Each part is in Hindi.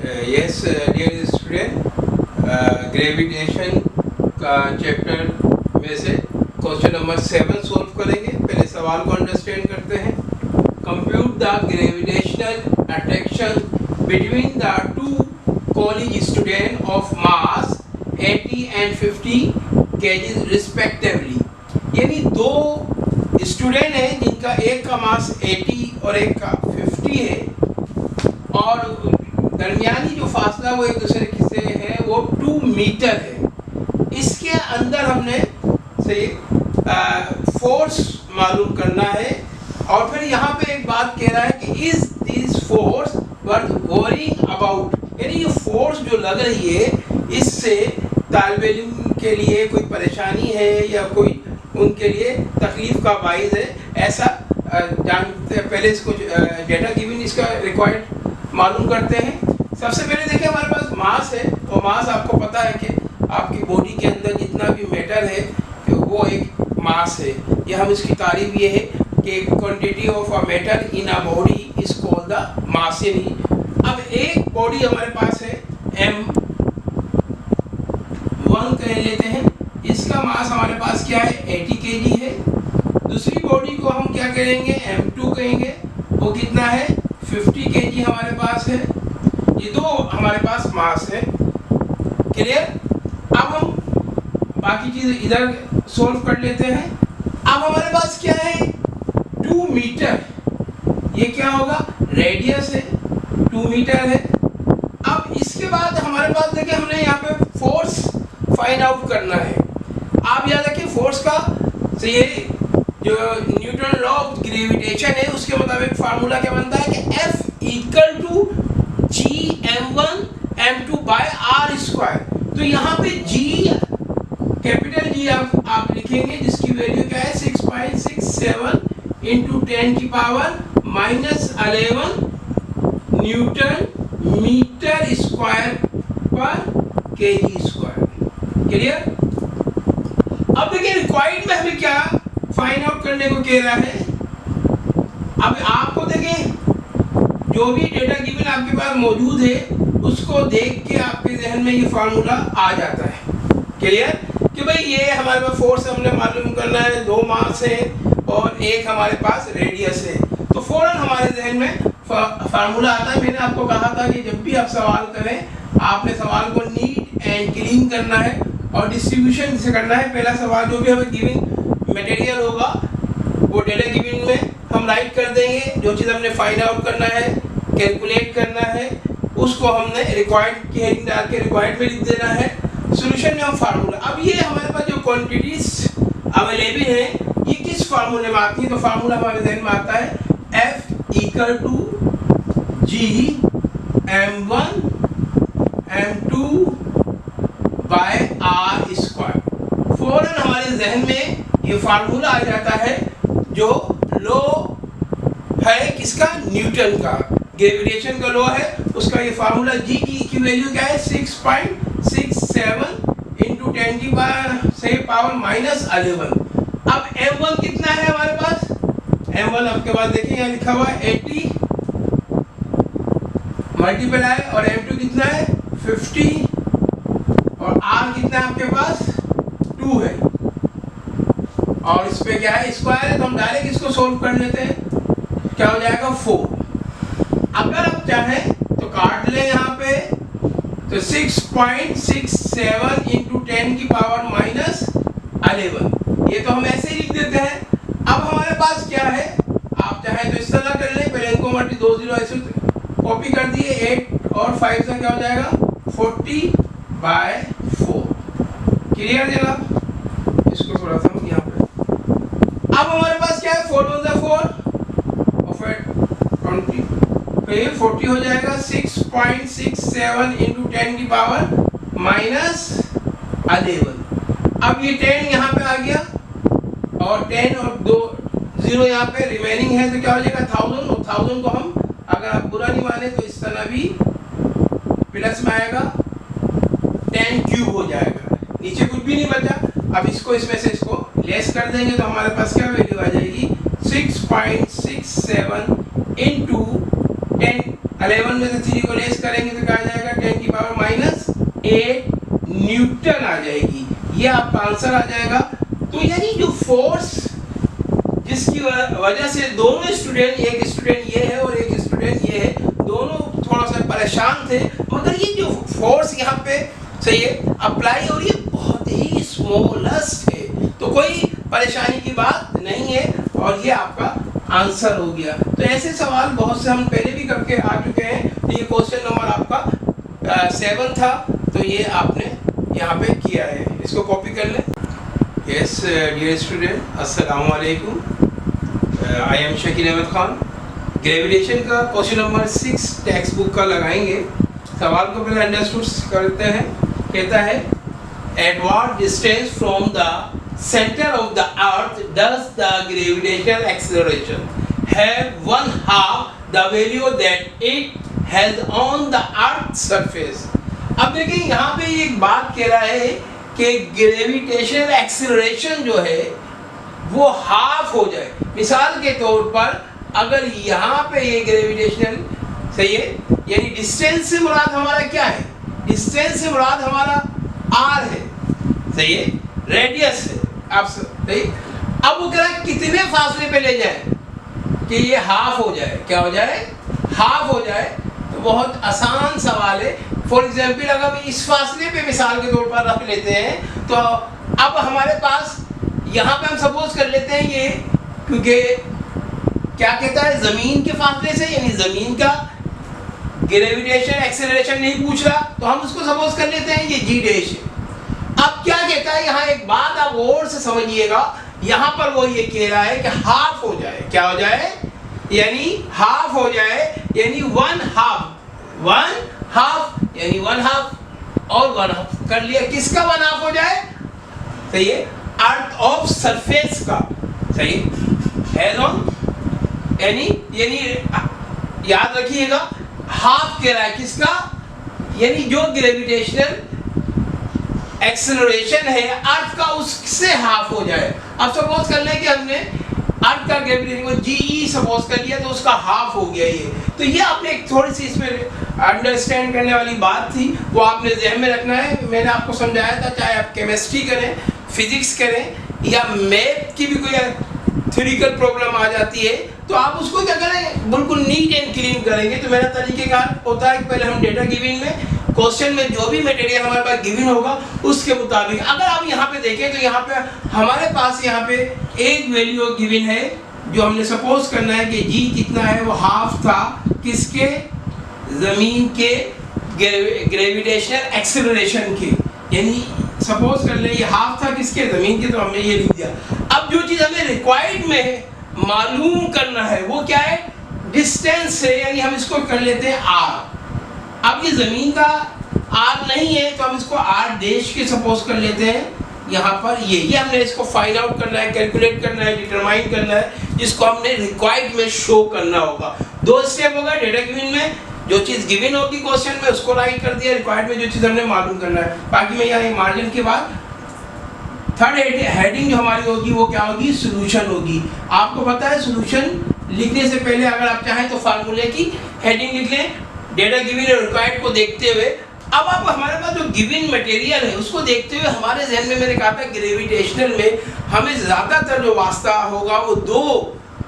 Yes, dear student, ग्रेविटेशन का चैप्टर में से क्वेश्चन नंबर 7 सोल्व करेंगे। पहले सवाल को अंडरस्टैंड करते हैं। Compute the gravitational attraction between the two college student of mass 80 and 50 kg respectively. यानी दो स्टूडेंट हैं जिनका एक का मास 80 और एक का 50 है, और दरमियानी जो फासला वो एक दूसरे से है वो 2 मीटर है। इसके अंदर हमने से फोर्स मालूम करना है, और फिर यहाँ पे एक बात कह रहा है कि is this force worth worrying about, यानी ये फोर्स जो लग रही है इससे तालिब इल्म के लिए कोई परेशानी है या कोई उनके लिए तकलीफ का बाइस है, ऐसा जानते। पहले इसको डेटा गिवन इसका रिक्वायर्ड मालूम करते हैं। सबसे पहले देखिए हमारे पास मास है, और मास आपको पता है कि आपकी बॉडी के अंदर जितना भी मैटर है कि वो एक मास है। ये हम इसकी तारीफ ये है कि quantity of a matter in a body is called the mass. यानी अब एक बॉडी हमारे पास है M1 कह लेते हैं, इसका मास हमारे पास क्या है 80 kg है। दूसरी बॉडी को हम क्या करेंगे M2 कहेंगे, वो कितना है 50 kg हमारे पास है। ये दो हमारे पास मास है। क्लियर? अब हम बाकी चीज इधर सोल्व कर लेते हैं। अब हमारे पास क्या है 2 मीटर, ये क्या होगा रेडियस है, 2 मीटर है। अब इसके बाद हमारे पास देखिए हमने यहाँ पे फोर्स फाइंड आउट करना है। आप याद रखिए फोर्स का तो ये जो न्यूटन लॉ ऑफ ग्रेविटेशन है उसके मुताबिक फार्मूला क्या बनता है कि F equal to G_m1 m2 by r square. तो यहाँ पे G कैपिटल G आप लिखेंगे जिसकी वैल्यू क्या है 6.67 इंटू 10 की पावर -11 न्यूटन मीटर स्क्वायर पर केजी स्क्वायर। क्लियर? अब देखिए रिक्वायर्ड में हमें क्या फाइंड आउट करने को कह रहा है। अब आपको देखें जो भी डेटा गिवन आपके पास मौजूद है उसको देख के आपके जहन में ये फार्मूला आ जाता है। क्लियर? कि भाई ये हमारे पास फोर्स हमने मालूम करना है, 2 मास है और एक हमारे पास रेडियस है, तो फौरन हमारे जहन में फार्मूला आता है। मैंने आपको कहा था कि जब भी आप सवाल करें आपने सवाल को नीट एंड क्लीन करना है और डिस्ट्रीब्यूशन से करना है। पहला सवाल जो भी हमें गिवन मटेरियल होगा वो डेटा गिवन में हम राइट कर देंगे। जो चीज़ हमने फाइंड आउट करना है, कैलकुलेट करना है, उसको हमने रिक्वायर्ड की हेडिंग डाल के रिक्वायर्ड में लिख देना है। सॉल्यूशन में हम फार्मूला, अब ये हमारे पास जो क्वांटिटीज अवेलेबल हैं ये किस फार्मूले में आती है, तो फार्मूला हमारे जहन में आता है F equal to G_m1 m2 by r square. फौरन हमारे जहन में ये फार्मूला आ जाता है जो लॉ है किसका न्यूटन का, ग्रेविटेशन का लॉ है उसका। ये फार्मूला G की वैल्यू क्या है 6.67 इंटू 10 की पावर -11। अब M1 कितना है हमारे पास, M1 आपके पास देखिए यहाँ लिखा हुआ है 80 मल्टीप्लाई और M2 कितना है 50 और R कितना है आपके पास 2 है, और इस पे क्या है स्क्वायर है, तो हम डायरेक्ट इसको सोल्व कर लेते हैं। क्या हो जाएगा 4। अगर आप चाहें तो काट लें यहाँ पे, तो 6.67 इंटू 10 की पावर -11, ये तो हम ऐसे ही लिख देते हैं। अब हमारे पास क्या है, आप चाहें तो इस तरह कर लें, पहले इनको 2 0 ऐसे कॉपी कर दिए, 8 और 5 से क्या हो जाएगा 40/4। क्लियर जनाब? इसको थोड़ा सा यहाँ पे, अब हमारे पास क्या है 4 2 4 और फिर 20, तो ये 40 हो जाएगा 6.67 इंटू 10 की पावर -11। अब ये 10 यहाँ पे आ गया और 10 और 2 0 यहाँ पे रिमेनिंग है, तो क्या हो जाएगा 1000, और 1000 को हम अगर आप बुरा नहीं माने तो इस तरह भी प्लस में आएगा, 10 क्यूब हो जाएगा, नीचे कुछ भी नहीं बचा। अब इसको इसमें से इसको लेस कर देंगे तो हमारे पास क्या वैल्यू आ जाएगी 6.67 इंटू 10 11 में से 3 को लेस करेंगे तो क्या आ जाएगा 10 की पावर -8 न्यूटन आ जाएगी। ये आपका आंसर आ जाएगा। तो यानी जो फोर्स जिसकी वजह से दोनों स्टूडेंट, एक स्टूडेंट ये है और एक स्टूडेंट ये है, दोनों थोड़ा सा परेशान थे, मगर ये जो फोर्स यहाँ पे सही है अप्लाई और ये बहुत ही स्मॉलेस्ट है, तो कोई परेशानी की बात नहीं है और ये आपका आंसर हो गया। तो ऐसे सवाल बहुत से हम पहले भी करके आ चुके हैं। तो ये क्वेश्चन नंबर आपका 7 था, तो ये आपने यहाँ पे किया है, इसको कॉपी कर लें। यस डियर स्टूडेंट, अस्सलाम वालेकुम। I am Shakeel Ahmed Khan. Gravitation का क्वेश्चन नंबर 6 टेक्स्ट बुक का लगाएंगे। सवाल को पहले अंडरस्टूड करते हैं। कहता है at what distance from the center of the earth does the gravitational acceleration have 1/2 the value that it has on the earth's surface। अब देखिए यहाँ पे एक बात कह रहा है कि ग्रेविटेशनल एक्सीलरेशन जो है वो हाफ हो जाए। मिसाल के तौर पर अगर यहाँ पे ये ग्रेविटेशनल सही है, यानी डिस्टेंस से मुराद हमारा क्या है, डिस्टेंस से मुराद हमारा r है, सही है, रेडियस है आप सही। अब वो कह रहा है कितने फासले पे ले जाए कि ये हाफ हो जाए, क्या हो जाए, हाफ हो जाए। तो बहुत आसान सवाल है। फॉर एग्जाम्पल अगर इस फासले पे मिसाल के तौर पर रख लेते हैं तो अब हमारे पास यहाँ पे हम सपोज कर लेते हैं ये, क्योंकि क्या कहता है जमीन के फासले से, यानी जमीन का ग्रेविटेशन एक्सेलरेशन नहीं पूछ रहा, तो हम उसको सपोज कर लेते हैं ये g डैश है। अब क्या कहता है, यहाँ एक बात आप और से समझिएगा, यहाँ पर वो ये कह रहा है कि हाफ हो जाए, क्या हो जाए, यानी हाफ हो जाए, यानी 1/2 यानी 1/2 और 1/2 कर लिया। किसका 1/2 हो जाए, सही है, अर्थ ऑफ सरफेस का, सही है ऑन, यानी याद रखिएगा हाफ कह रहा है किसका, यानी जो ग्रेविटेशनल एक्सेलरेशन है अर्थ का उससे हाफ हो जाए। अब सपोज कर लें कि हमने अर्थ का ग्रेविटेशन को जीई सपोज कर लिया तो उसका हाफ हो गया ये। तो ये आपने एक थोड़ी सी इसमें अंडरस्टैंड करने वाली बात थी, वो आपने ध्यान में रखना है। मैंने आपको समझाया था, चाहे आप केमिस्ट्री करें, फिजिक्स करें या मैथ की भी कोई थ्योरिकल प्रॉब्लम आ जाती है तो आप उसको क्या करें, बिल्कुल नीट एंड क्लीन करेंगे। तो मेरा तरीकेकार होता है कि पहले हम डेटा गिविंग में क्वेश्चन में जो भी मटेरियल हमारे पास गिवन होगा उसके मुताबिक, अगर आप यहाँ पे देखें तो यहाँ पे हमारे पास यहाँ पे एक वैल्यू गिवन है जो हमने सपोज करना है कि जी कितना है, वो हाफ था किसके, जमीन के ग्रेविटेशनल एक्सेलरेशन के, यानी सपोज कर ले ये हाफ था किसके, जमीन के, तो हमने ये लिख दिया। अब जो चीज़ हमें रिक्वायर्ड में मालूम करना है वो क्या है, डिस्टेंस से, यानी हम इसको कर लेते हैं r। अब ये जमीन का r नहीं है तो हम इसको r डैश के सपोज कर लेते हैं यहाँ पर। ये हमने इसको फाइंड आउट करना है, कैलकुलेट करना है, डिटरमाइन करना है, जिसको हमने रिक्वायर्ड में शो करना होगा। 2 स्टेप होगा, डेटा गिवन में जो चीज़ गिवन होगी क्वेश्चन में उसको राइट कर दिया, रिक्वायर्ड में जो चीज़ हमने मालूम करना है। बाकी में यहाँ मार्जिन के बाद थर्ड हेडिंग जो हमारी होगी वो क्या होगी, सोल्यूशन होगी। आपको पता है सोल्यूशन लिखने से पहले अगर आप चाहें तो फार्मूले की हेडिंग लिख लें, डेटा गिवन और रिक्वायर्ड को देखते हुए। अब आप हमारे पास जो गिवन मटेरियल है उसको देखते हुए हमारे जहन में मैंने कहा था ग्रेविटेशनल में हमें ज़्यादातर जो वास्ता होगा वो दो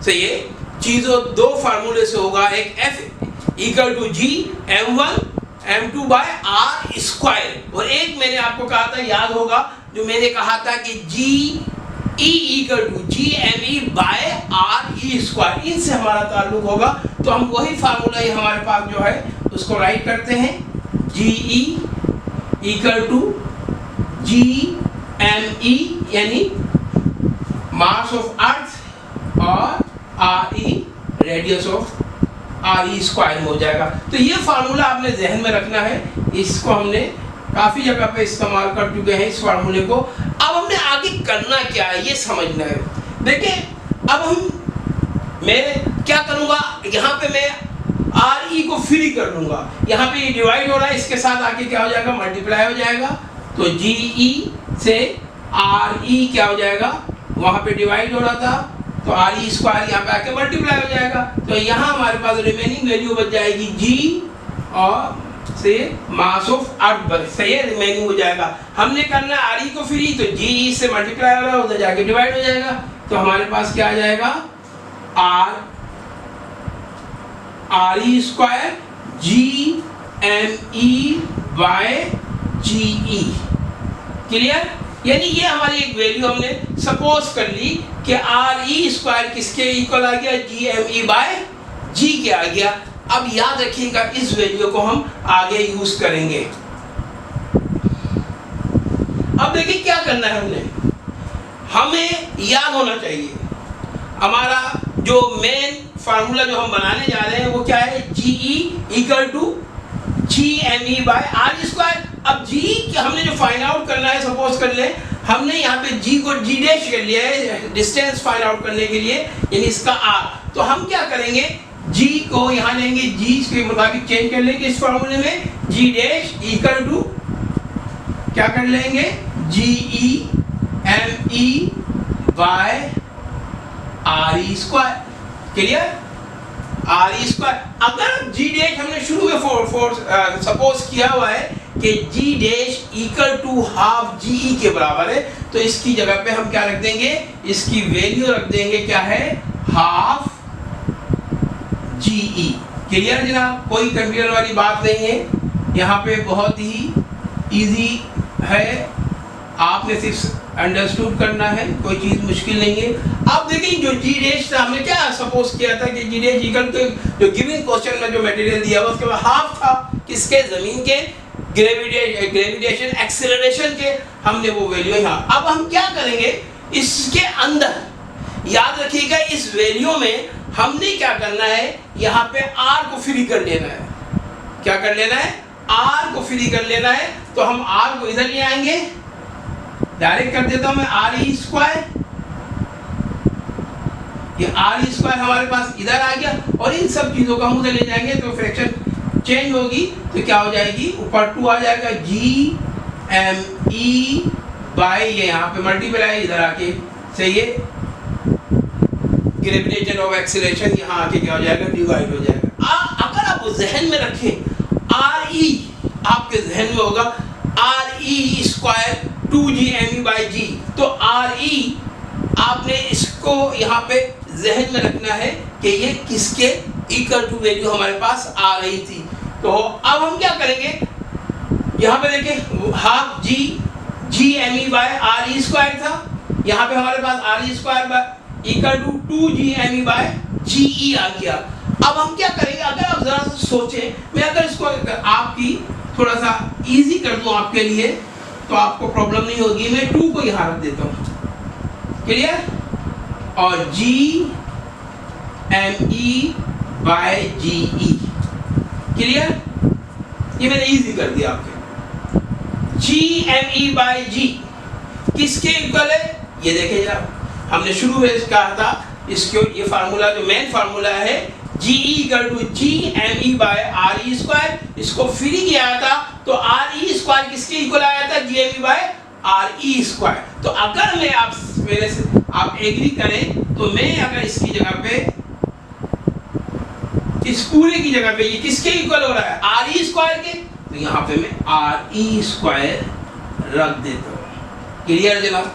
सही है चीज़ों, 2 फार्मूले से होगा। एक F equal to G m1 m2 by r square, और एक मैंने आपको कहा था, याद होगा, जो मैंने कहा था कि G E equal to G M E by R E square, इनसे हमारा ताल्लुक होगा। तो हम वही फार्मूला ही हमारे पास जो है उसको राइट करते हैं, G E equal to G M E यानी मास ऑफ अर्थ और R E radius of R E square में हो जाएगा। तो ये फार्मूला आपने जहन में रखना है, इसको हमने काफ़ी जगह पे इस्तेमाल कर चुके हैं इस फार्मूले को। अब हमने आगे करना क्या है ये समझना है। देखिए अब मैं क्या करूँगा, यहाँ पे मैं आर ई को फ्री कर दूंगा, यहाँ पे ये डिवाइड हो रहा है, इसके साथ आके क्या हो जाएगा, मल्टीप्लाई हो जाएगा। तो जी ई से आर ई क्या हो जाएगा, वहाँ पे डिवाइड हो रहा था, तो आर ई स्क्वायर यहाँ पे आके मल्टीप्लाई हो जाएगा। तो यहाँ हमारे पास रिमेनिंग वैल्यू बच जाएगी जी और से मास ऑफ अर्थ बच, सही है, रिमेनिंग हो जाएगा। हमने करना आर ई को फ्री, तो जी से मल्टीप्लाई हो रहा है, उधर जाके डिवाइड हो जाएगा। तो हमारे पास क्या आ जाएगा, R E square G M E by G E. Clear? यानी ये हमारी एक वैल्यू हमने सपोज कर ली कि आर ई स्क्वायर किसके इक्वल आ गया, जी एम ई बाय जी के आ गया। अब याद रखिएगा इस वैल्यू को हम आगे यूज करेंगे। अब देखिए क्या करना है, हमें याद होना चाहिए हमारा जो मेन फार्मूला जो हम बनाने जा रहे हैं वो क्या है, G E equal to G M E by R square. अब जी हमने जो फाइंड आउट करना है, सपोज कर ले हमने यहाँ पे जी को जी डैश कर लिया है डिस्टेंस फाइंड आउट करने के लिए, यानी इसका आर। तो हम क्या करेंगे, जी को यहाँ लेंगे, जी के मुताबिक चेंज कर लेंगे इस फार्मूले में, जी डैश इक्वल टू क्या कर लेंगे, G E M E by R E square. Clear? R E square. अगर जी डैश हमने शुरू में सपोज किया हुआ है कि जी डैश इक्वल टू हाफ जी ई के बराबर है, तो इसकी जगह पे हम क्या रख देंगे, इसकी वैल्यू रख देंगे क्या है, हाफ जी ई। क्लियर जनाब? कोई कंफ्यूजन वाली बात नहीं है, यहाँ पे बहुत ही इजी है, आपने सिर्फ अंडरस्टूड करना है, कोई चीज मुश्किल नहीं है। अब देखिए जो जी डैश था हमने क्या सपोज किया था कि जी डैश इक्वल टू जो गिवन क्वेश्चन में जो मटेरियल दिया हुआ उसके बाद हाफ था किसके, जमीन के ग्रेविटेशन एक्सेलरेशन के, हमने वो वैल्यू यहाँ। अब हम क्या करेंगे, इसके अंदर याद रखिएगा इस वैल्यू में हमने क्या करना है, यहाँ पे आर को फ्री कर लेना है। क्या कर लेना है, आर को फ्री कर लेना है। तो हम आर को इधर ले आएंगे, डायरेक्ट कर देता हूं मैं आर ई स्क्वायर, ये आर ई स्क्वायर हमारे पास इधर आ गया, और इन सब चीजों को हम उधर ले जाएंगे तो फ्रैक्शन चेंज होगी, तो क्या हो जाएगी, ऊपर 2 आ जाएगा, जी एम ई बाय ये यहाँ पे मल्टीप्लाई इधर आके, सही है, ग्रेविटेशन ऑफ एक्सीलरेशन यहाँ आके क्या हो जाएगा, डिवाइड हो जाएगा। अगर आप जहन में रखें आर ई, आपके जहन में होगा are E square 2g me by g, तो आर ई आपने इसको यहाँ पे जहन में रखना है कि ये किसके इक्वल टू वैल्यू हमारे पास आ रही थी। तो अब हम क्या करेंगे, यहाँ पे देखिए half G M E by R E square था, यहाँ पे हमारे पास R E square equal to 2g m e by G E आ गया। अब हम क्या करेंगे, अगर आप जरा सा सोचें, मैं अगर इसको आपकी थोड़ा सा इजी कर दूं आपके लिए तो आपको प्रॉब्लम नहीं होगी। मैं 2 को यहाँ रख देता हूँ, क्लियर, और G M E by G E, clear, ये मैंने इजी कर दिया आपके। जी एम ई बाय जी किसके इक्वल है, ये देखिए जरा, हमने शुरू में कहा था इसको, ये फार्मूला जो मेन फार्मूला है G E equal to G M E by R E square, इसको फ्री किया था तो आर ई स्क्वायर किसके इक्वल आया था, G M E by R E square. तो अगर मैं आप मेरे से आप एग्री करें तो मैं अगर इसकी जगह पे, इस पूरे की जगह पे ये किसके इक्वल हो रहा है, आर ई स्क्वायर के, तो यहाँ पे मैं आर ई स्क्वायर रख देता हूँ। क्लियर जनाब,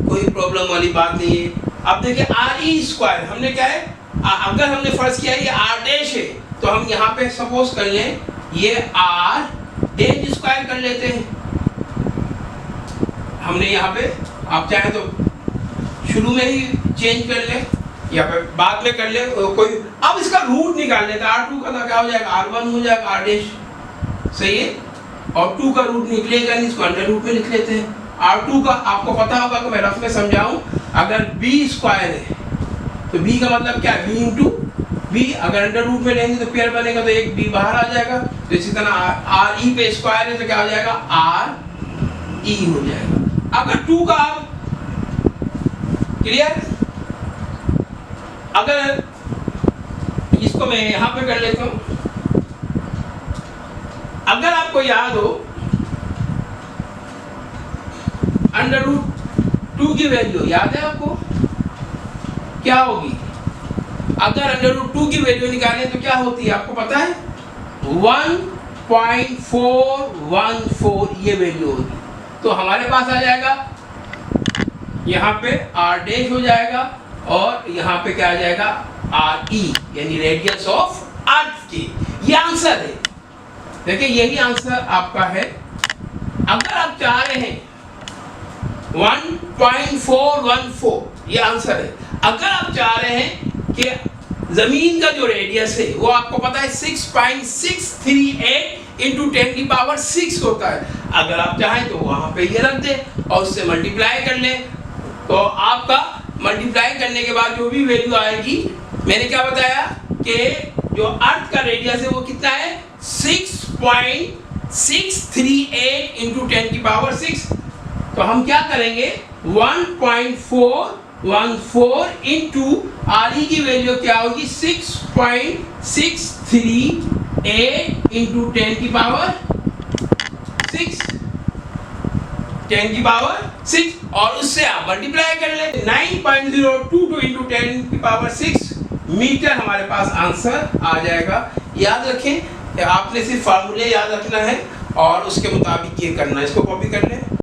कोई प्रॉब्लम वाली बात नहीं है। अब देखिए आर ई स्क्वायर हमने क्या है, अगर हमने फर्ज किया ये आर डैश है तो हम यहाँ पे सपोज कर लें ये आर डैश स्क्वायर कर लेते हैं। हमने यहाँ पे आप चाहे तो शुरू में ही चेंज कर ले या फिर बाद में कर ले कोई। अब इसका रूट निकाल लेते हैं, R2 का क्या हो जाएगा, R1 हो जाएगा आर डैश, सही है, और 2 का रूट निकलेगा नहीं, इसको अंडर रूट में लिख लेते हैं। R2 का आपको पता होगा कि मैं रफ में समझाऊं, अगर b स्क्वायर है तो b का मतलब क्या है, b इंटू b, अगर अंडर रूट में लेंगे तो पेयर बनेगा तो एक b बाहर आ जाएगा। तो इसी तरह आर ई पे स्क्वायर है तो क्या हो जाएगा, आर ई हो जाएगा। अगर 2 का आप, क्लियर, अगर इसको मैं यहां पे कर लेता हूं, अगर आपको याद हो अंडर रूट 2 की वैल्यू याद है आपको क्या होगी? अगर √2 की वैल्यू निकालें तो क्या होती है आपको पता है? 1.414 ये वैल्यू होगी। तो हमारे पास आ जाएगा यहाँ पे r डैश हो जाएगा और यहाँ पे क्या आ जाएगा RE यानी रेडियस ऑफ अर्थ की। ये आंसर है। देखिए यही आंसर आपका है। अगर आप चाह रहे हैं 1.414 ये आंसर है। अगर आप चाह रहे हैं कि जमीन का जो रेडियस है वो आपको पता है 6.638 इंटू 10⁶ होता है। अगर आप चाहें तो वहां पे ये रख दें और उससे मल्टीप्लाई कर लें। तो आपका मल्टीप्लाई करने के बाद जो भी वैल्यू आएगी, मैंने क्या बताया कि जो अर्थ का रेडियस है वो कितना है 6.638 इंटू 10⁶। तो हम क्या करेंगे 1.414 इंटू RE की वैल्यू क्या होगी 6.638 इंटू 10⁶ और उससे आप मल्टीप्लाई कर ले 9.022 इंटू 10⁶ मीटर हमारे पास आंसर आ जाएगा। याद रखें, आपने सिर्फ फार्मूले याद रखना है और उसके मुताबिक ये करना है। इसको कॉपी कर लें।